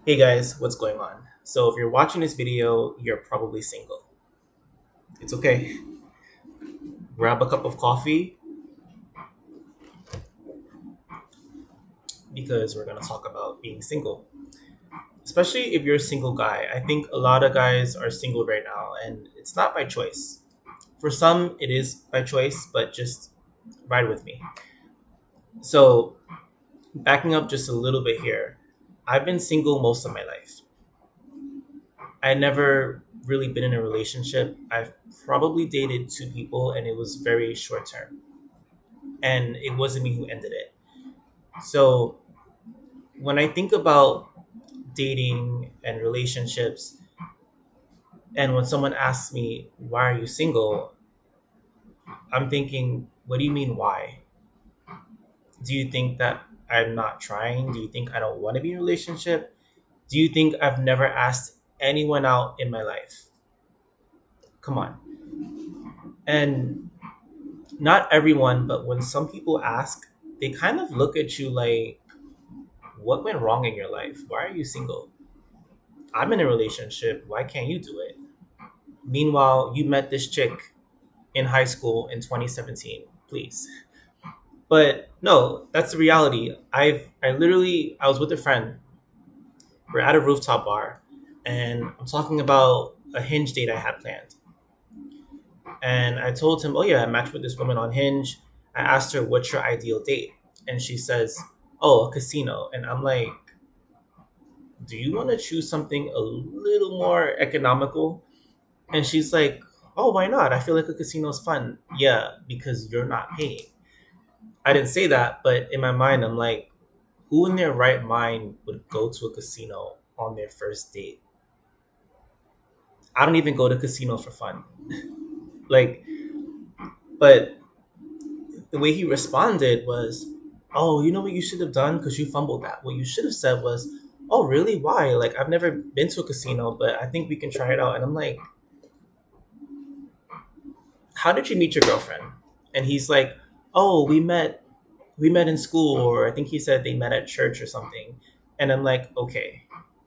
Hey guys, what's going on? So if you're watching this video, you're probably single. It's okay. Grab a cup of coffee because we're going to talk about being single. Especially if you're a single guy. I think a lot of guys are single right now and it's not by choice. For some it is by choice, but just ride with me. So, backing up just a little bit here. I've been single most of my life. I never really been in a relationship. I've probably dated two people and it was very short term. And it wasn't me who ended it. So when I think about dating and relationships, and when someone asks me, why are you single? I'm thinking, what do you mean, why? Do you think that I'm not trying? Do you think I don't want to be in a relationship? Do you think I've never asked anyone out in my life? Come on. And not everyone, but when some people ask, they kind of look at you like, what went wrong in your life? Why are you single? I'm in a relationship. Why can't you do it? Meanwhile, you met this chick in high school in 2017. Please. But no, that's the reality. I was with a friend. We're at a rooftop bar, and I'm talking about a Hinge date I had planned. And I told him, "Oh yeah, I matched with this woman on Hinge." I asked her, "What's your ideal date?" And she says, "Oh, a casino." And I'm like, "Do you want to choose something a little more economical?" And she's like, "Oh, why not? I feel like a casino's fun." Yeah, because you're not paying. I didn't say that, but in my mind, I'm like, who in their right mind would go to a casino on their first date? I don't even go to casinos for fun. Like, but the way he responded was, "Oh, you know what you should have done? Because you fumbled that. What you should have said was, oh, really? Why? Like, I've never been to a casino, but I think we can try it out." And I'm like, how did you meet your girlfriend? And he's like, oh, we met in school, or I think he said they met at church or something. And I'm like, okay,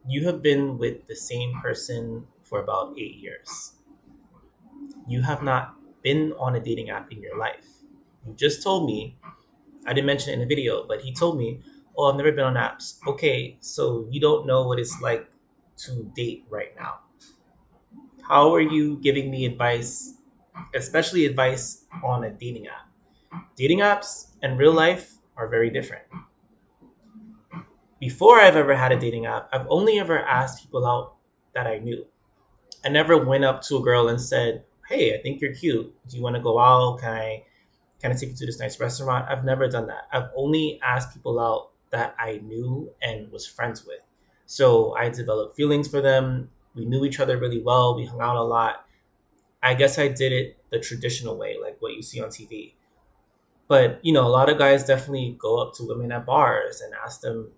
you have been with the same person for about 8 years. You have not been on a dating app in your life. You just told me, I didn't mention it in the video, but he told me, oh, I've never been on apps. Okay, so you don't know what it's like to date right now. How are you giving me advice, especially advice on a dating app? Dating apps and real life are very different. Before I've ever had a dating app, I've only ever asked people out that I knew. I never went up to a girl and said, "Hey, I think you're cute. Do you want to go out? Can I take you to this nice restaurant?" I've never done that. I've only asked people out that I knew and was friends with. So I developed feelings for them. We knew each other really well. We hung out a lot. I guess I did it the traditional way, like what you see on TV. But a lot of guys definitely go up to women at bars and ask them,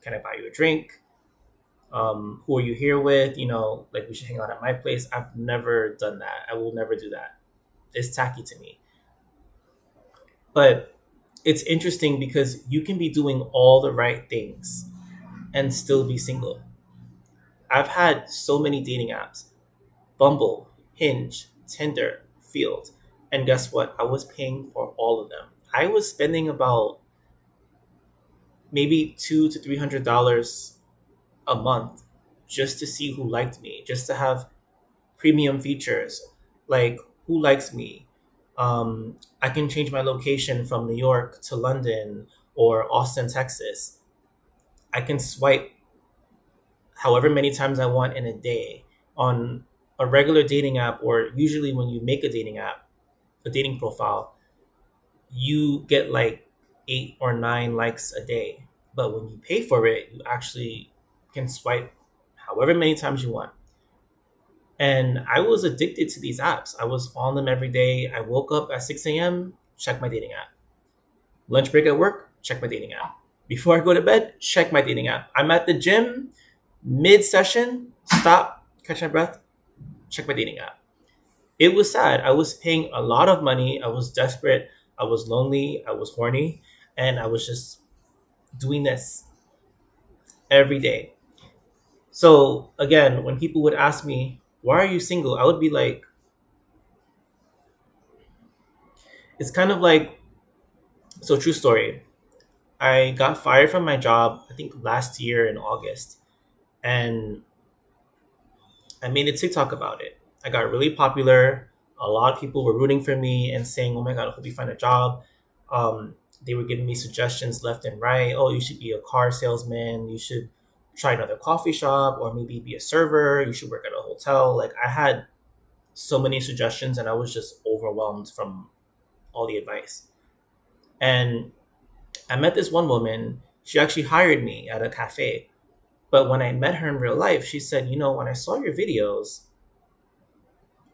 can I buy you a drink? Who are you here with? Like, we should hang out at my place. I've never done that. I will never do that. It's tacky to me. But it's interesting because you can be doing all the right things and still be single. I've had so many dating apps: Bumble, Hinge, Tinder, Field. And guess what? I was paying for all of them. I was spending about maybe $200 to $300 a month just to see who liked me, just to have premium features like who likes me. I can change my location from New York to London or Austin, Texas. I can swipe however many times I want in a day on a regular dating app, or usually when you make a dating app, a dating profile, you get like 8 or 9 likes a day. But when you pay for it, you actually can swipe however many times you want. And I was addicted to these apps. I was on them every day. I woke up at 6 a.m., check my dating app. Lunch break at work, check my dating app. Before I go to bed, check my dating app. I'm at the gym, mid session, stop, catch my breath, check my dating app. It was sad. I was paying a lot of money. I was desperate. I was lonely. I was horny. And I was just doing this every day. So again, when people would ask me, why are you single? I would be like, it's kind of like, so true story. I got fired from my job, I think last year in August, and I made a TikTok about it. I got really popular. A lot of people were rooting for me and saying, "Oh my God, I hope you find a job." They were giving me suggestions left and right. Oh, you should be a car salesman. You should try another coffee shop, or maybe be a server. You should work at a hotel. Like I had so many suggestions, and I was just overwhelmed from all the advice. And I met this one woman. She actually hired me at a cafe. But when I met her in real life, she said, when I saw your videos,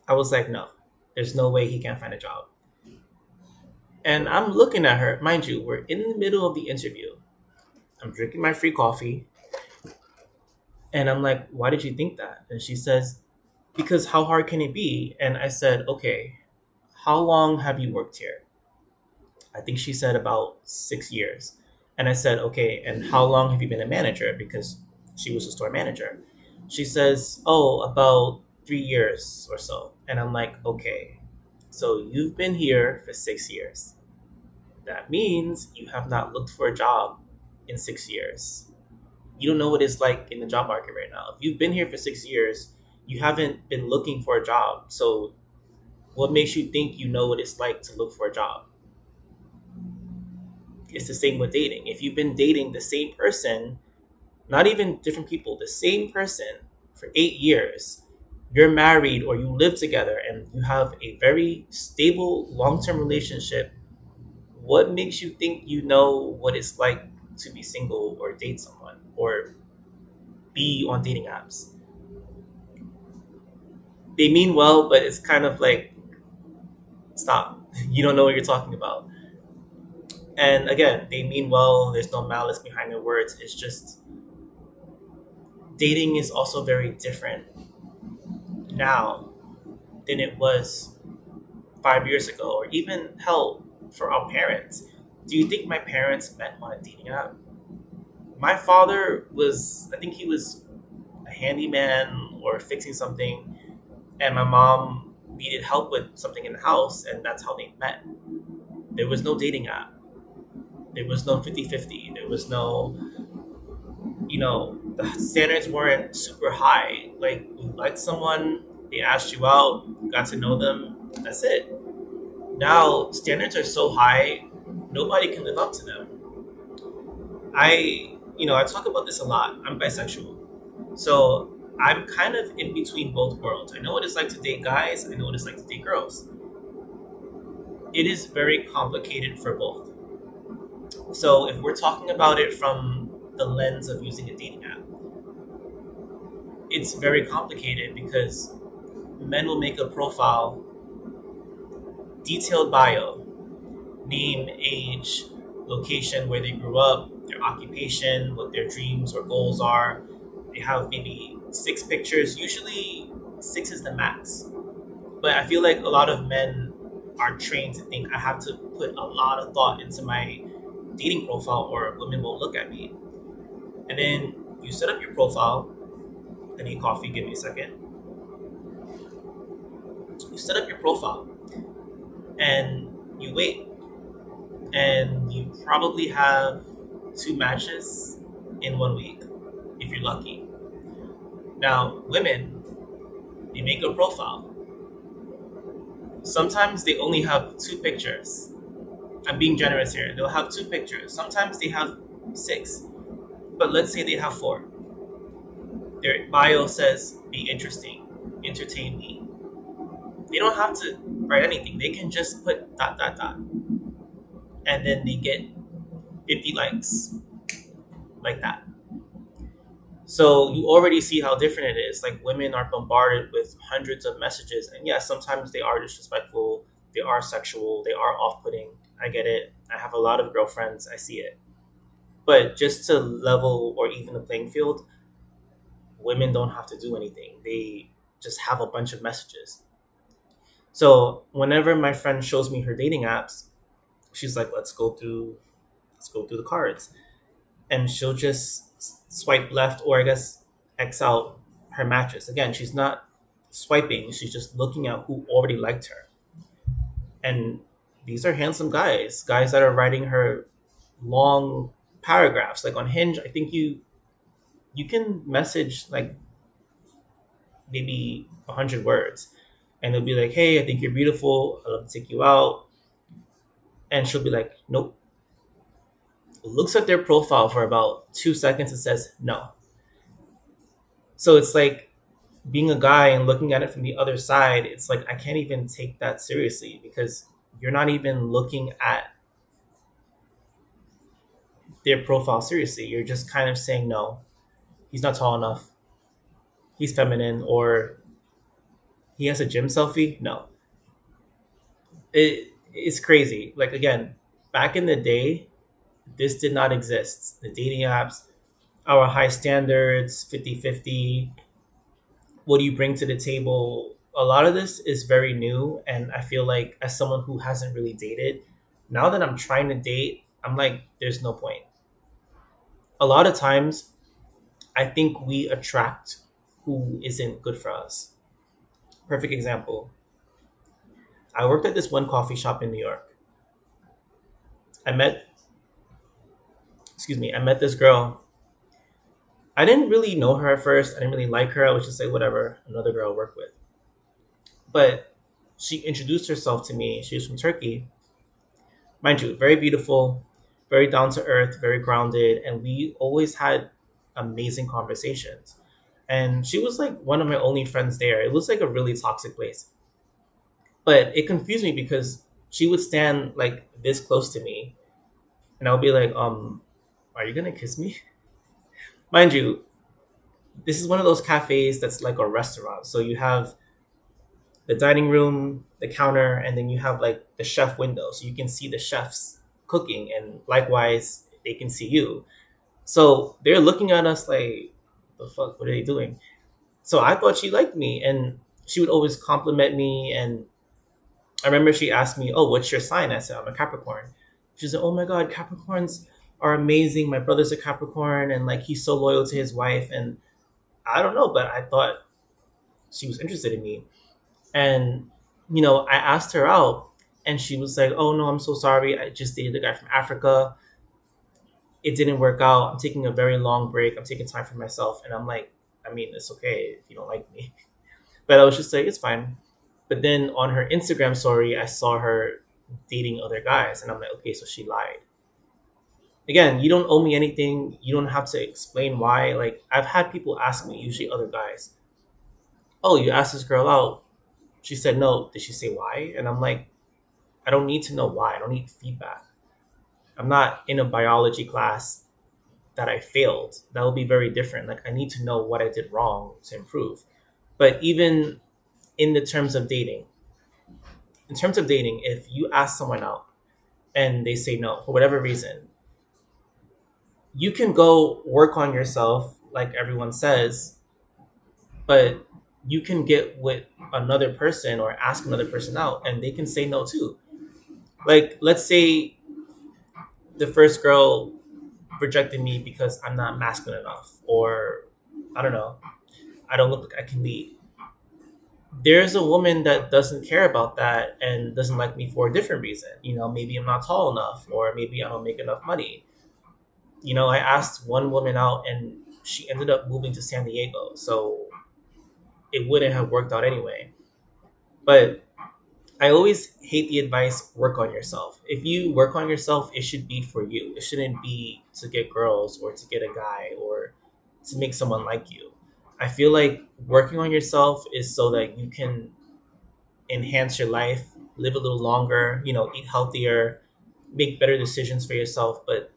I was like, no, there's no way he can't find a job. And I'm looking at her, mind you, we're in the middle of the interview. I'm drinking my free coffee, and I'm like, why did you think that? And she says, because how hard can it be? And I said, okay, how long have you worked here? I think she said about 6 years. And I said, okay, and how long have you been a manager? Because she was a store manager. She says, oh, about 3 years or so. And I'm like, okay, so you've been here for 6 years. That means you have not looked for a job in 6 years. You don't know what it's like in the job market right now. If you've been here for 6 years, you haven't been looking for a job. So what makes you think you know what it's like to look for a job? It's the same with dating. If you've been dating the same person, not even different people, the same person for 8 years, you're married or you live together and you have a very stable long term relationship, what makes you think you know what it's like to be single or date someone or be on dating apps? They mean well, but it's kind of like, stop. You don't know what you're talking about. And again, they mean well, there's no malice behind their words. It's just dating is also very different now than it was 5 years ago, or even hell, for our parents. Do you think my parents met on a dating app? My father was, I think he was a handyman or fixing something, and my mom needed help with something in the house, and that's how they met. There was no dating app. There was no 50-50. There was no, the standards weren't super high. Like, you liked someone, they asked you out, you got to know them, that's it. Now, standards are so high, nobody can live up to them. I talk about this a lot. I'm bisexual. So I'm kind of in between both worlds. I know what it's like to date guys, I know what it's like to date girls. It is very complicated for both. So if we're talking about it from the lens of using a dating app, it's very complicated because men will make a profile, detailed bio, name, age, location where they grew up, their occupation, what their dreams or goals are. They have maybe 6 pictures. Usually, 6 is the max. But I feel like a lot of men are trained to think I have to put a lot of thought into my dating profile or women will look at me. And then you set up your profile. I need coffee, give me a second. You set up your profile and you wait. And you probably have 2 matches in 1 week if you're lucky. Now, women, they make a profile. Sometimes they only have 2 pictures. I'm being generous here. They'll have 2 pictures. Sometimes they have 6. But let's say they have 4. Their bio says, be interesting, entertain me. They don't have to write anything. They can just put dot, dot, dot. And then they get 50 likes, like that. So you already see how different it is. Like, women are bombarded with hundreds of messages, and yes, sometimes they are disrespectful, they are sexual, they are off-putting. I get it. I have a lot of girlfriends. I see it. But just to level or even the playing field, women don't have to do anything. They just have a bunch of messages. So whenever my friend shows me her dating apps, she's like, let's go through the cards. And she'll just swipe left, or I guess X out her matches. Again, she's not swiping, she's just looking at who already liked her. And these are handsome guys, guys that are writing her long paragraphs. Like on Hinge, I think you can message like maybe 100 words, and it'll be like, "Hey, I think you're beautiful. I'd love to take you out." And she'll be like, "Nope." Looks at their profile for about 2 seconds and says no. So it's like being a guy and looking at it from the other side. It's like I can't even take that seriously because you're not even looking at their profile seriously. You're just kind of saying no. He's not tall enough. He's feminine, or he has a gym selfie. No, it's crazy. Like again, back in the day, this did not exist. The dating apps, our high standards, 50-50. What do you bring to the table? A lot of this is very new, and I feel like as someone who hasn't really dated, now that I'm trying to date, I'm like, there's no point. A lot of times, I think we attract who isn't good for us. Perfect example. I worked at this one coffee shop in New York. I met, I met this girl. I didn't really know her at first. I didn't really like her. I was just like, whatever, another girl I work with. But she introduced herself to me. She was from Turkey. Mind you, very beautiful, very down to earth, very grounded. And we always had amazing conversations. And she was like one of my only friends there. It was like a really toxic place. But it confused me because she would stand like this close to me, and I'll be like, are you gonna kiss me? Mind you, this is one of those cafes that's like a restaurant. So you have the dining room, the counter, and then you have like the chef window. So you can see the chefs cooking, and likewise, they can see you. So they're looking at us like, the fuck, what are they doing? So I thought she liked me, and she would always compliment me. And I remember she asked me, "Oh, what's your sign?" I said, "I'm a Capricorn." She said, "Oh my God, Capricorns are amazing. My brother's a Capricorn, and like he's so loyal to his wife." And I don't know, but I thought she was interested in me. And I asked her out, and she was like, "Oh no, I'm so sorry. I just dated a guy from Africa. It didn't work out. I'm taking a very long break. I'm taking time for myself." And I'm like, I mean, it's okay if you don't like me. But I was just like, it's fine. But then on her Instagram story, I saw her dating other guys, and I'm like, okay, so she lied. Again, you don't owe me anything. You don't have to explain why. Like I've had people ask me, usually other guys, "Oh, you asked this girl out. She said no. Did she say why?" And I'm like, I don't need to know why. I don't need feedback. I'm not in a biology class that I failed. That will be very different. Like I need to know what I did wrong to improve. But even in the terms of dating, in terms of dating, if you ask someone out and they say no for whatever reason, you can go work on yourself, like everyone says, but you can get with another person or ask another person out, and they can say no too. Like, let's say the first girl rejected me because I'm not masculine enough, or I don't know, I don't look like I can lead. There's a woman that doesn't care about that and doesn't like me for a different reason. Maybe I'm not tall enough, or maybe I don't make enough money. I asked one woman out, and she ended up moving to San Diego, so it wouldn't have worked out anyway. But I always hate the advice, work on yourself. If you work on yourself, it should be for you. It shouldn't be to get girls or to get a guy or to make someone like you. I feel like working on yourself is so that you can enhance your life, live a little longer, eat healthier, make better decisions for yourself. But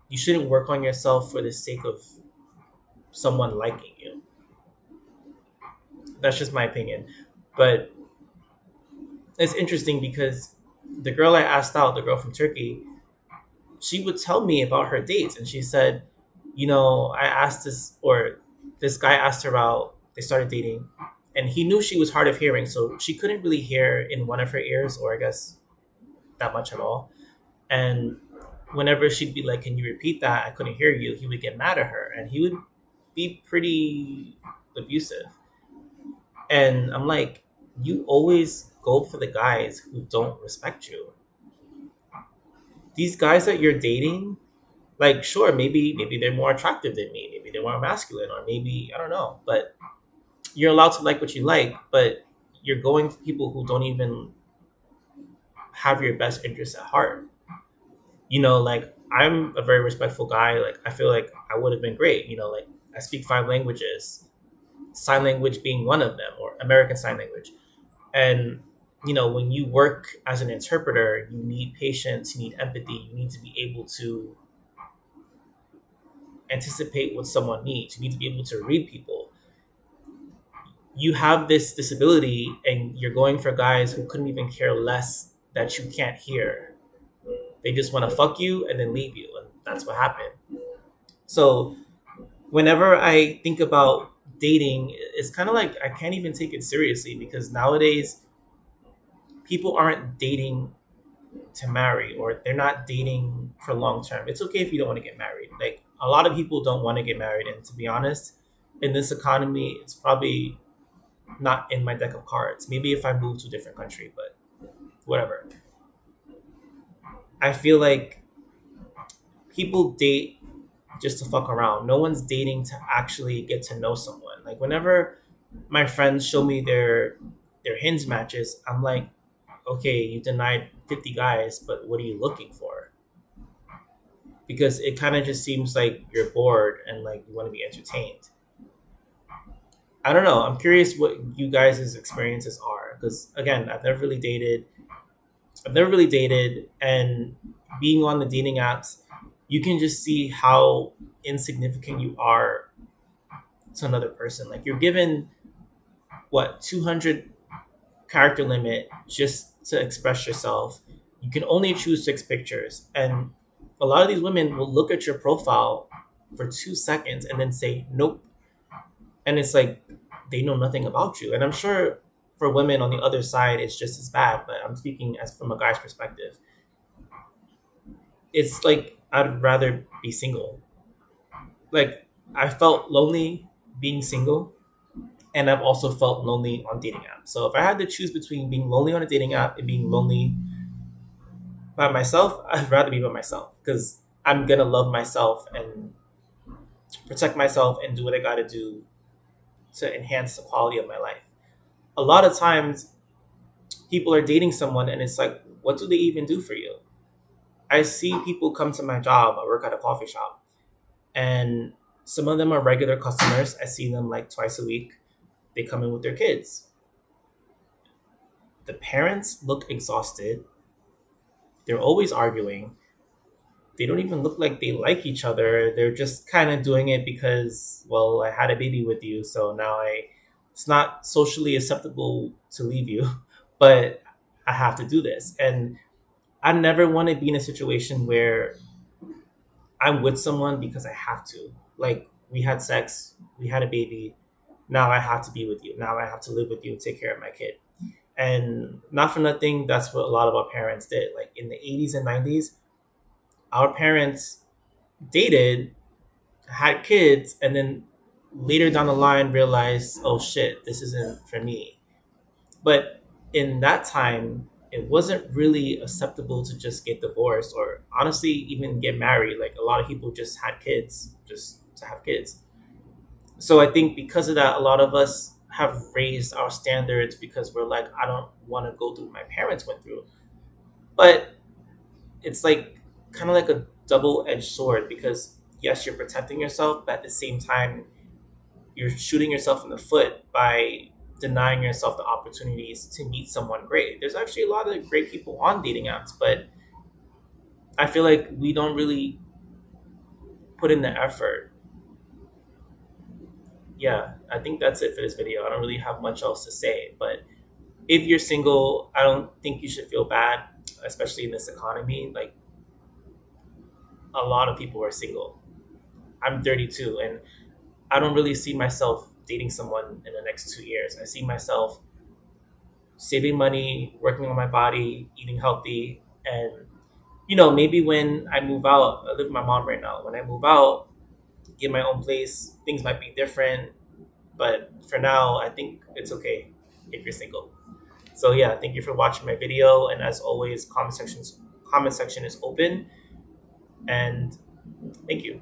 you shouldn't work on yourself for the sake of someone liking you. That's just my opinion. But it's interesting because the girl I asked out, the girl from Turkey, she would tell me about her dates. And she said, I asked this guy asked her out, they started dating, and he knew she was hard of hearing. So she couldn't really hear in one of her ears, or I guess that much at all. And whenever she'd be like, "Can you repeat that? I couldn't hear you," he would get mad at her, and he would be pretty abusive. And I'm like, you always go for the guys who don't respect you. These guys that you're dating, like, sure, maybe they're more attractive than me, maybe they're more masculine, or maybe I don't know, but you're allowed to like what you like, but you're going for people who don't even have your best interests at heart. Like, I'm a very respectful guy. Like, I feel like I would have been great. Like, I speak 5 languages, sign language being one of them, or American Sign Language. And when you work as an interpreter, you need patience, you need empathy, you need to be able to anticipate what someone needs, you need to be able to read people. You have this disability, and you're going for guys who couldn't even care less that you can't hear. They just want to fuck you and then leave you, and that's what happened. So whenever I think about dating, it's kind of like I can't even take it seriously, because nowadays people aren't dating to marry, or they're not dating for long term. It's okay if you don't want to get married. Like, a lot of people don't want to get married, and to be honest, in this economy, it's probably not in my deck of cards. Maybe if I move to a different country, but whatever. I feel like people date just to fuck around. No one's dating to actually get to know someone. Like, whenever my friends show me their hinge matches, I'm like, okay, you denied 50 guys, but what are you looking for? Because it kind of just seems like you're bored and like you want to be entertained. I don't know. I'm curious what you guys' experiences are, because again, I've never really dated, and being on the dating apps, you can just see how insignificant you are to another person. Like, you're given what, 200 character limit just to express yourself. You can only choose 6 pictures, and a lot of these women will look at your profile for 2 seconds and then say nope, and it's like they know nothing about you. And I'm sure for women on the other side, it's just as bad. But I'm speaking as from a guy's perspective. It's like I'd rather be single. Like, I felt lonely being single, and I've also felt lonely on dating apps. So if I had to choose between being lonely on a dating app and being lonely by myself, I'd rather be by myself, because I'm gonna love myself and protect myself and do what I gotta do to enhance the quality of my life. A lot of times, people are dating someone, and it's like, what do they even do for you? I see people come to my job. I work at a coffee shop, and some of them are regular customers. I see them like twice a week. They come in with their kids. The parents look exhausted. They're always arguing. They don't even look like they like each other. They're just kind of doing it because, well, I had a baby with you, so now it's not socially acceptable to leave you, but I have to do this. And I never want to be in a situation where I'm with someone because I have to. Like, we had sex, we had a baby, now I have to be with you. Now I have to live with you and take care of my kid. And not for nothing, that's what a lot of our parents did. Like, in the 80s and 90s, our parents dated, had kids, and then later down the line realized, oh shit, this isn't for me. But in that time, it wasn't really acceptable to just get divorced, or honestly even get married. Like, a lot of people just had kids just to have kids. So I think because of that, a lot of us have raised our standards, because we're like, I don't want to go through what my parents went through. But it's like kind of like a double-edged sword, because yes, you're protecting yourself, but at the same time, you're shooting yourself in the foot by denying yourself the opportunities to meet someone great. There's actually a lot of great people on dating apps, but I feel like we don't really put in the effort. Yeah, I think that's it for this video. I don't really have much else to say, but if you're single, I don't think you should feel bad, especially in this economy. Like, a lot of people are single. I'm 32, and I don't really see myself dating someone in the next 2 years. I see myself saving money, working on my body, eating healthy, and maybe when I move out, I live with my mom right now. When I move out, get my own place. Things might be different, but for now, I think it's okay if you're single. So yeah, thank you for watching my video, and as always, comment section is open, and thank you.